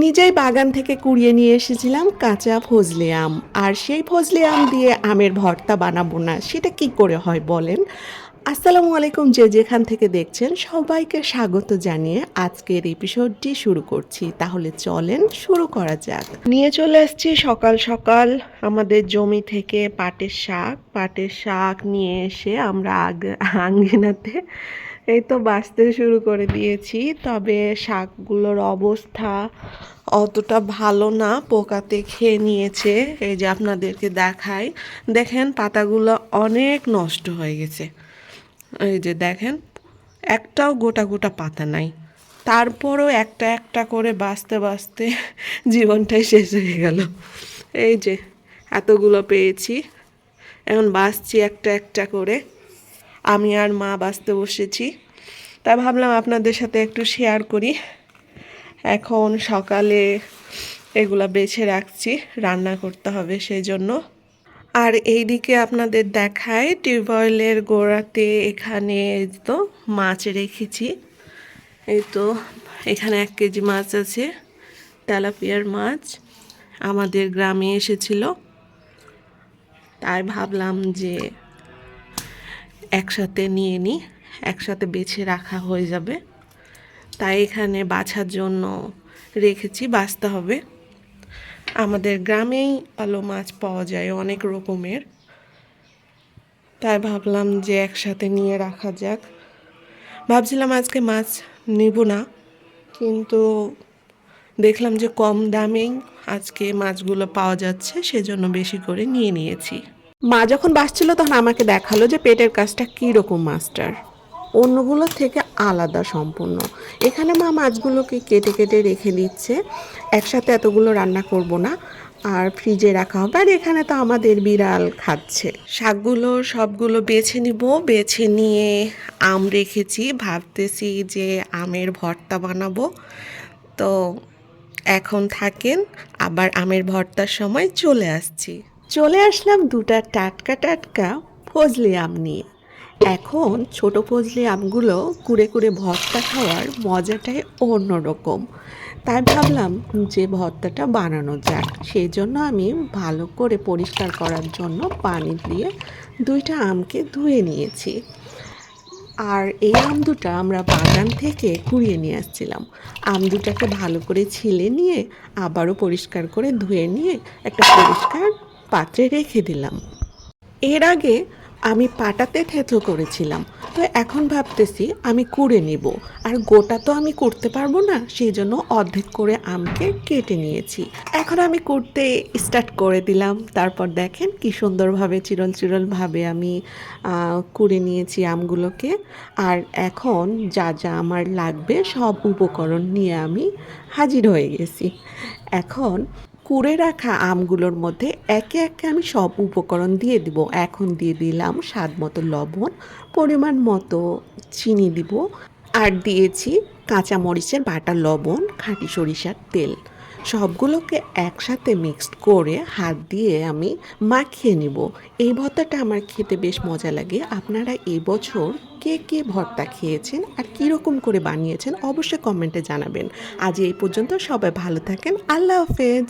নিজেই বাগান থেকে কুড়িয়ে নিয়ে এসেছিলাম কাঁচা ফজলি আম। আর সেই ফজলি আম দিয়ে আমের ভর্তা বানাবো না, সেটা কি করে হয় বলেন? আসসালামু আলাইকুম, যে যেখান থেকে দেখছেন সবাইকে স্বাগত জানিয়ে আজকের এপিসোডটি শুরু করছি। তাহলে চলেন শুরু করা যাক। নিয়ে চলে আসছি সকাল সকাল আমাদের জমি থেকে পাটের শাক নিয়ে এসে আমরা আঙ্গিনাতে এই তো বাছতে শুরু করে দিয়েছি। তবে শাকগুলোর অবস্থা অতটা ভালো না, পোকাতে খেয়ে নিয়েছে। এই যে আপনাদেরকে দেখাই, দেখেন পাতাগুলো অনেক নষ্ট হয়ে গেছে। এই যে দেখেন, একটাও গোটা গোটা পাতা নাই। তারপরও একটা একটা করে বাছতে বাছতে জীবনটাই শেষ হয়ে গেল। এই যে এতগুলো পেয়েছি, এখন বাছছি একটা একটা করে। আমি আর মা বাছতে বসেছি, তাই ভাবলাম আপনাদের সাথে একটু শেয়ার করি। এখন সকালে এগুলা বেছে রাখছি, রান্না করতে হবে সেই জন্য। আর এইদিকে আপনাদের দেখায় টিউবওয়েলের গোড়াতে এখানে তো মাছ রেখেছি। এই তো এখানে 1 কেজি মাছ আছে, তেলাপিয়ার মাছ আমাদের গ্রামে এসেছিল, তাই ভাবলাম যে একসাথে নিয়ে নিই, একসাথে বেছে রাখা হয়ে যাবে। তাই এখানে বাছার জন্য রেখেছি, বাছতে হবে। আমাদের গ্রামেই ভালো মাছ পাওয়া যায় অনেক রকমের, তাই ভাবলাম যে একসাথে নিয়ে রাখা যাক। ভাবছিলাম আজকে মাছ নিব না, কিন্তু দেখলাম যে কম দামেই আজকে মাছগুলো পাওয়া যাচ্ছে, সেজন্য বেশি করে নিয়ে নিয়েছি। মা যখন বাসছিল তখন আমাকে দেখালো যে পেটের কাজটা কীরকম মাছটার, অন্যগুলোর থেকে আলাদা সম্পূর্ণ। এখানে মা মাছগুলোকে কেটে কেটে রেখে দিচ্ছে, একসাথে এতগুলো রান্না করব না, আর ফ্রিজে রাখা হবে। আর এখানে তো আমাদের বিড়াল খাচ্ছে। শাকগুলো সবগুলো বেছে নিব, বেছে নিয়ে আম রেখেছি, ভাবতেছি যে আমের ভর্তা বানাবো। তো এখন থাকেন, আবার আমের ভর্তার সময় চলে আসলাম দুটা টাটকা টাটকা ফজলি আম নিয়ে। এখন ছোট ফজলি আমগুলো কুড়ে কুড়ে ভর্তা খাওয়ার মজাটাই অন্যরকম। তাই ভাবলাম যে ভর্তাটা বানানো যাক। সেই জন্য আমি ভালো করে পরিষ্কার করার জন্য পানি দিয়ে 2টা আমকে ধুয়ে নিয়েছি। আর এই আম দুটা আমরা বাগান থেকে কুড়িয়ে নিয়ে আসছিলাম। আম দুটাকে ভালো করে ছিলে নিয়ে আবারও পরিষ্কার করে ধুয়ে নিয়ে একটা পরিষ্কার পাত্রে রেখে দিলাম। এর আগে আমি পাটাতে থেঁতো করেছিলাম, তো এখন ভাবতেছি আমি কুড়ে নিব। আর গোটা তো আমি করতে পারবো না, সেই জন্য অর্ধেক করে আমকে কেটে নিয়েছি। এখন আমি কুড়তে স্টার্ট করে দিলাম। তারপর দেখেন কি সুন্দরভাবে চিরল চিরলভাবে আমি কুড়ে নিয়েছি আমগুলোকে। আর এখন যা যা আমার লাগবে সব উপকরণ নিয়ে আমি হাজির হয়ে গেছি। এখন কুড়ে রাখা আমগুলোর মধ্যে একে একে আমি সব উপকরণ দিয়ে দিব। এখন দিয়ে দিলাম স্বাদ মতো লবণ, পরিমাণ মতো চিনি দিব, আর দিয়েছি কাঁচামরিচের বাটা লবণ, খাঁটি সরিষার তেল। সবগুলোকে একসাথে মিক্সড করে হাত দিয়ে আমি মাখিয়ে নিব। এই ভর্তাটা আমার খেতে বেশ মজা লাগে। আপনারা এবছর কে কে ভর্তা খেয়েছেন আর কীরকম করে বানিয়েছেন অবশ্যই কমেন্টে জানাবেন। আজ এই পর্যন্ত, সবাই ভালো থাকেন, আল্লাহ হাফেজ।